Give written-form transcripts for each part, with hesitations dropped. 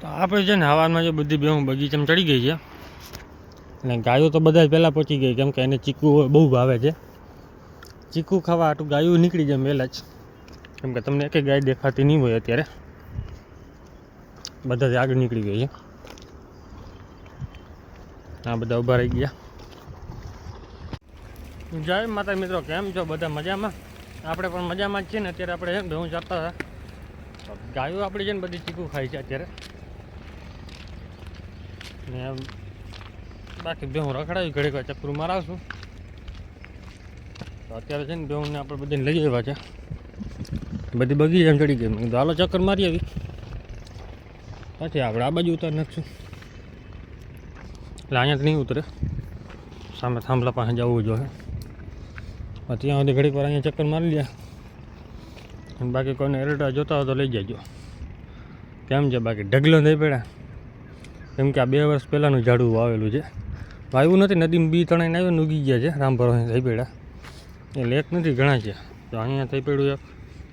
તો આપણે છે ને હવામાં જે બધી બેહું બગીચામાં ચડી ગઈ છે અને ગાયો તો બધા પહેલાં પહોંચી ગઈ, કેમ કે એને ચીકુ બહુ ભાવે છે. ચીકુ ખાવા આટલું ગાયું નીકળી જાય વહેલા જ, કેમ કે તમને એક ગાય દેખાતી નહીં હોય અત્યારે, બધાથી આગળ નીકળી ગઈ છે. આ બધા ઊભા રહી ગયા. જય માતા મિત્રો, કેમ છો બધા? મજામાં? આપણે પણ મજામાં જ છીએ ને. અત્યારે આપણે છે ને હું ચાલતા હતા, ગાયો આપણી છે ને બધી ચીકુ ખાય છે અત્યારે, ને બાકી બે હું રખડાવી ઘડીક વાર ચક્કરું મારાવશું. તો અત્યારે છે ને બેહુંને આપણે બધાને લઈ આવ્યા છે, બધી બગીચામાં ચડી ગઈ. તો હાલો ચક્કર મારી આવી, પછી આપણે આ બાજુ ઉતારી નાખશું. એટલે અહીંયા જ નહીં ઉતરે, સામે થાંભલા પાસે જવું જોઈએ. ત્યાં સુધી ઘડીક વાર અહીંયા ચક્કર મારી લે, અને બાકી કોઈને એરટા જોતા હોય તો લઈ જજો. કેમ છે બાકી? ઢગલો નહીં પડ્યા, કેમ કે આ 2 વર્ષ પહેલાંનું ઝાડું વાવેલું છે. વાવ્યું નથી, નદીમાં બી તણાઈને આવ્યો ને ઉગી ગયા છે. રામભરો થઈ પડ્યા, એ લેક નથી, ઘણા છે. તો અહીંયા થઈ પડ્યું એક,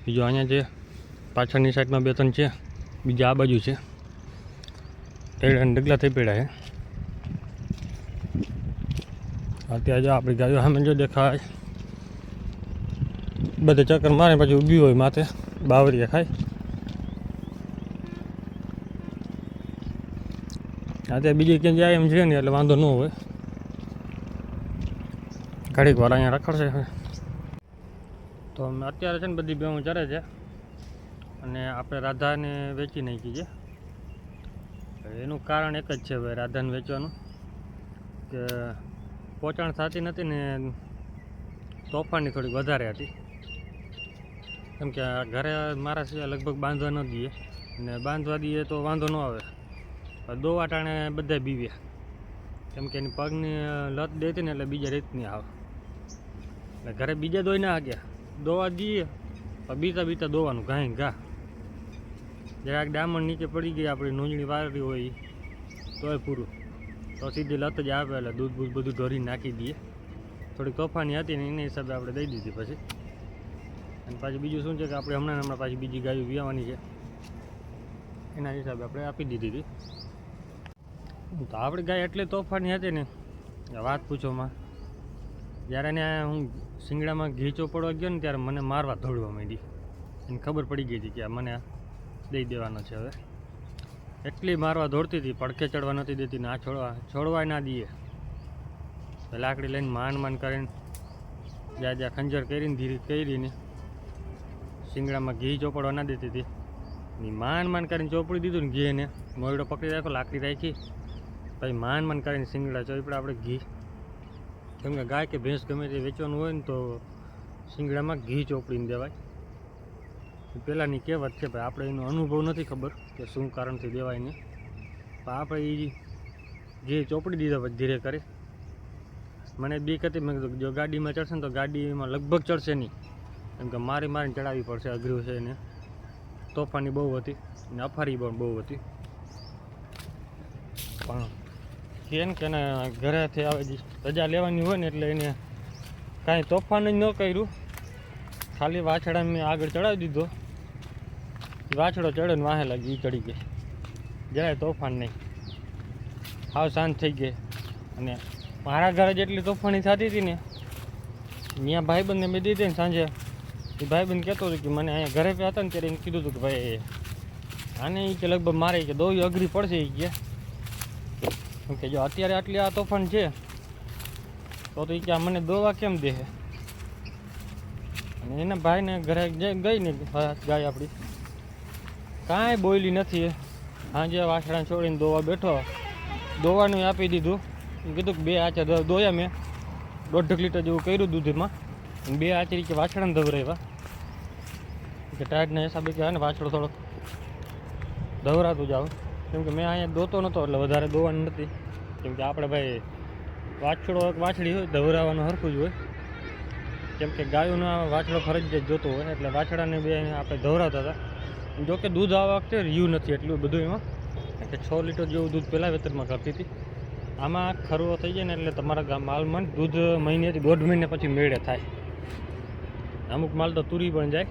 બીજું અહીંયા છે, પાછળની સાઈડમાં 2-3 છે, બીજા આ બાજુ છે. એરડાને ઢગલા થઈ પડ્યા છે. અત્યારે જો આપણી ગાયો સામે જો દેખાય, બધે ચક્કર મારે પછી ઊભી હોય માથે બાવરીએ ખાય. અત્યારે બીજી ક્યાંય જાય એમ છે ને, એટલે વાંધો ન હોય. ઘડીક વાર અહીંયા રખડશે. તો અત્યારે છે ને બધી બેહું ચરે છે, અને આપણે રાધાને વેચી નાખી છે. એનું કારણ એક જ છે ભાઈ, રાધાને વેચવાનું કે પોચાણ થતી નથી ને તોફાની થોડીક વધારે હતી. કેમ કે ઘરે મારા સિવાય લગભગ બાંધવા ન દઈએ, અને બાંધવા દઈએ તો વાંધો ન આવે. દોવા ટાણે બધા બીવ્યા, કેમ કે એની પગની લત દેતી ને એટલે બીજા રીતની આવે. એટલે ઘરે બીજા દોઈ ના ગયા, દોવા દઈએ બીતા બીતા દોવાનું ઘાય ઘા. જરાક ડામણ નીચે પડી ગઈ આપણી નોંધણી વાળી હોય તોય પૂરું, તો સીધી લત જ આવે. એટલે દૂધ બૂધ બધું ઢોરીને નાખી દઈએ. થોડીક તોફાની હતી ને એના હિસાબે આપણે દઈ દીધી પછી. અને પાછી બીજું શું છે કે આપણે હમણાં પાછી બીજી ગાયો વિયાવાની છે, એના હિસાબે આપણે આપી દીધી હતી. તો આપણી ગાય એટલી તોફાની હતી ને વાત પૂછોમાં. જ્યારે એને હું શિંગડામાં ઘી ચોપડવા ગયો ને ત્યારે મને મારવા દોડવા માંડી. એને ખબર પડી ગઈ હતી કે આ મને દઈ દેવાનો છે હવે. એટલી મારવા દોડતી હતી, પડખે ચડવા નથી દેતી ને આ છોડવાય ના દઈએ. લાકડી લઈને માન કરીને જ્યાં ખંજર કરીને ધીરે કરીને શિંગડામાં ઘી ચોપડવા ના દેતી હતી. માન કરીને ચોપડી દીધું ને ઘી, એને મોયડો પકડી રાખ્યો, લાકડી રાખી, પછી માન કરીને શિંગડા ચોપડા આપણે ઘી. કેમ કે ગાય કે ભેંસ ગમે તે વેચવાનું હોય ને તો શિંગડામાં ઘી ચોપડીને દેવાય. પહેલાંની કહેવત છે ભાઈ, આપણે એનો અનુભવ નથી ખબર કે શું કારણથી દેવાય ને, પણ આપણે એ ઘી ચોપડી દીધા પછી ધીરે કરી. મને બીક હતી, મેં કીધું જો ગાડીમાં ચડશે ને તો ગાડીમાં લગભગ ચડશે નહીં, કેમ કે મારીને ચડાવવી પડશે, અઘરું છે એને. તોફાની બહુ હતી ને અફારી પણ બહુ હતી. પણ કેમ કે એને ઘરેથી આવે રજા લેવાની હોય ને એટલે એને કાંઈ તોફાન જ ન કર્યું, ખાલી વાછડા મેં આગળ ચડાવી દીધો. વાછડો ચડે ને વાહે લાગી, ચડી ગઈ, જરાય તોફાન નહીં, હાવ શાંત થઈ ગઈ. અને મારા ઘરે જેટલી તોફાની થતી હતી ને, ત્યાં ભાઈબંધને મેં દીધી ને સાંજે, એ ભાઈબંધ કહેતો હતો કે મને અહીંયા ઘરે પે હતા ને ત્યારે એને કીધું હતું કે ભાઈ આને એ કે લગભગ મારે કે દોવી અઘરી પડશે એ કે. કેમ કે જો અત્યારે આટલી આ તોફાન છે તો એ કે મને દોવા કેમ દે. અને એના ભાઈને ઘરે ગઈ ને ગાય આપણી કાંઈ બોયલી નથી. સાંજે વાછડા છોડીને દોવા બેઠો, દોવાનું આપી દીધું. કીધું કે 2 આચર દોયા મેં, 1.5 લીટર જેવું કર્યું દૂધમાં, 2 આચરી કે વાછડાને ધવરાવ્યા. કે ટાઈટના હિસાબે કે ને વાછડો થોડોક ધવરાતું જાવ, કેમ કે મેં અહીંયા દોતો નહોતો એટલે વધારે દોવાની નથી. કેમ કે આપણે ભાઈ વાછડો એક વાછડી હોય ધવરાવાનું સરખું જ હોય, કેમ કે ગાયોનો વાછડો ફરજિયાત જોતો હોય, એટલે વાછડાને બે આપણે ધવરાવતા હતા. જોકે દૂધ આ વખતે રહ્યું નથી એટલું બધું એમાં, કે 6 લીટર જેવું દૂધ પહેલાં વેતરમાં કરતી હતી. આમાં ખરવો થઈ જાય ને એટલે તમારા માલમાં દૂધ મહિનેથી 1.5 મહિને પછી મેળે થાય. અમુક માલ તો તુરી પણ જાય.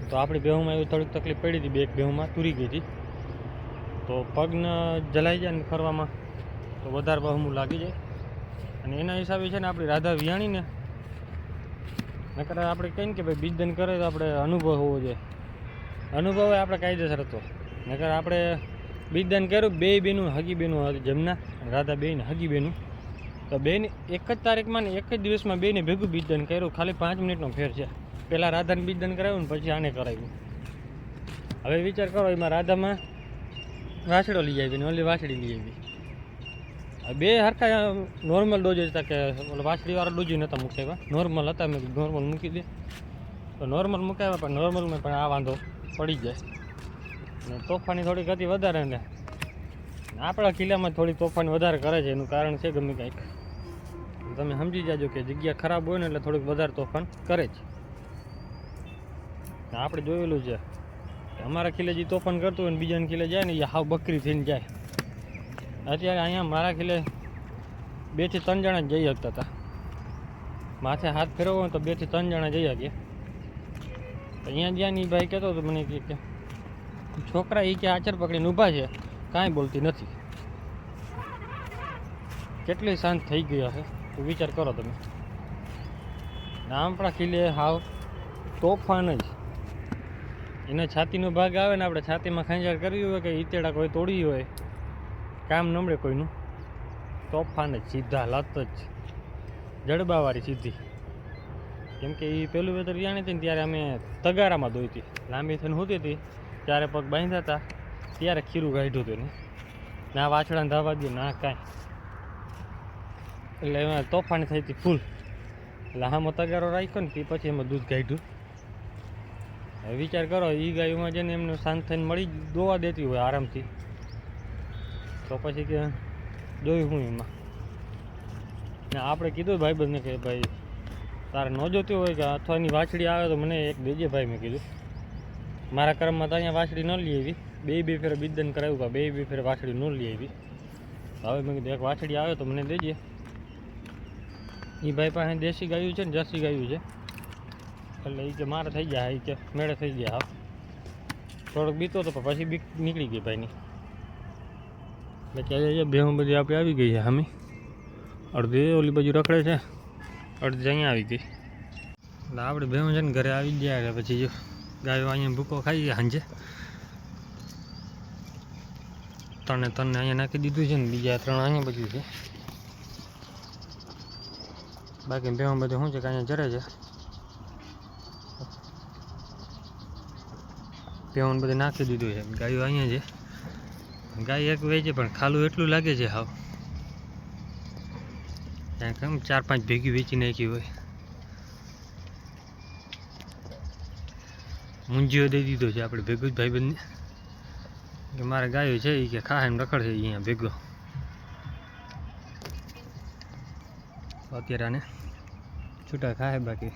તો આપણી બેહુમાં એવી થોડીક તકલીફ પડી હતી, 2 બેહુમાં તુરી ગઈ હતી. તો પગને જલાઈ જાય ને ફરવામાં તો વધારે બહમું લાગી જાય. અને એના હિસાબે છે ને આપણી રાધા વિયાણીને નકર આપણે કહીએ ને કે ભાઈ બીજદાન કરે તો આપણે અનુભવ હોવો જોઈએ. અનુભવ હોય આપણે કાયદેસર હતો. નકર આપણે બીજદાન કર્યું બે બેનું હગી બેનું હતી જમના રાધા બેન હગી બેનું, તો બેન એક જ તારીખમાં ને એક જ દિવસમાં બેને ભેગું બીજદાન કર્યું. ખાલી 5 મિનિટનો ફેર છે. પહેલાં રાધાને બીજદાન કરાવ્યું ને પછી આને કરાવ્યું. હવે વિચાર કરો એમાં રાધામાં વાછડો લઈ આવી ને ઓલી વાછડી લઈ આવી. બે હરખા નોર્મલ ડોઝ હતા કે વાછડીવાળા ડોઝ નહોતા મૂકાવ્યા, નોર્મલ હતા. મેં નોર્મલ મૂકી દે તો નોર્મલ મૂકાવ્યા, પણ નોર્મલમાં પણ આ વાંધો પડી જાય. અને તોફાની થોડીક હતી વધારે ને આપણા કિલ્લામાં થોડી તોફાની વધારે કરે છે. એનું કારણ છે ગમે કાંઈક, તમે સમજી જાજો કે જગ્યા ખરાબ હોય ને એટલે થોડીક વધારે તોફાન કરે છે. આપણે જોયેલું છે કે અમારા કિલ્લે જે તોફાન કરતું હોય ને બીજાના કિલ્લે જાય ને એ હાવ બકરી થઈને જાય. અત્યારે અહીંયા મારા કિલ્લે 2 થી 3 જણા જ જઈ શકતા હતા. માથે હાથ ફેરવો હોય તો 2 થી 3 જણા જઈ શકીએ. તો અહીંયા જ્યાં એ ભાઈ કહેતો હતો મને કે છોકરા એ કે આચર પકડીને ઊભા છે, કાંઈ બોલતી નથી. કેટલી શાંત થઈ ગયા છે તો વિચાર કરો તમે. આપણા કિલ્લે હાવ તોફાન જ. એના છાતીનો ભાગ આવે ને આપણે છાતીમાં ખંજાર કરવી હોય કે ઈતેડા કોઈ તોડી હોય, કામ નમળે કોઈનું, તોફાન જ સીધા લત જ જડબાવાળી સીધી. કેમ કે એ પેલું વેતર વ્યાણી હતી ને ત્યારે અમે તગારામાં દોઈ હતી, લાંબી થઈને હોતી હતી ત્યારે પગ બાંધ્યા હતા ત્યારે ખીરું કાઢ્યું હતું. ના વાછડાને ધાવા દે ના કાંઈ, એટલે એમાં તોફાની થઈ હતી ફૂલ. એટલે આમાં તગારો રાખ્યો ને તે પછી એમાં દૂધ કાઢ્યું. હવે વિચાર કરો એ ગાયોમાં જઈને એમને શાંત થઈને મળી દોવા દેતી હોય આરામથી, તો પછી કે જોયું હું એમાં. ને આપણે કીધું ભાઈબંધને કે ભાઈ તારે ન જોતી હોય કે અથવા એની વાછડી આવે તો મને એક દેજે ભાઈ. મેં કીધું મારા કર્મમાં તો અહીંયા વાછડી ન લઈ આવી, બે ફેર બીજદાન કરાવ્યું કે બે ફેર વાછડી ન લઈ આવી. હવે મેં કીધું એક વાછડી આવે તો મને દેજે. એ ભાઈ પાસે દેશી ગાયું છે ને જર્સી ગાયું છે, એટલે એ કે મારે થઈ જાય, એ કે મેળે થઈ ગયા. હા થોડોક બીતો હતો પણ પછી બીક નીકળી ગઈ ભાઈની. એટલે કે ભેહું બધી આપણે આવી ગઈ છે હામી. અડધી ઓલી બાજુ રખડે છે, અડધી અહીંયા આવી ગઈ. એટલે આપણે ભેહું છે ને ઘરે આવી ગયા. એટલે પછી જો ગાયો અહીંયા ભૂકો ખાઈ ગયા સાંજે. ત્રણે અહીંયા નાખી દીધું છે ને બીજા 3 અહીંયા બધું છે. બાકી ભેહું બધું શું છે કે અહીંયા ચરે છે. ભેહું બધું નાખી દીધું છે. ગાયો અહીંયા છે. ગાય એક વે છે પણ ખાલું એટલું લાગે છે હાવ. ત્યાં કેમ 4-5 ભેગી વેચી નાખી હોય. મૂંજીઓ દઈ દીધો છે આપણે ભેગું જ ભાઈબંધને કે મારે ગાયો છે એ કે ખાય એમ રખડશે અહીંયા ભેગો. અત્યારે આને છૂટા ખાય બાકી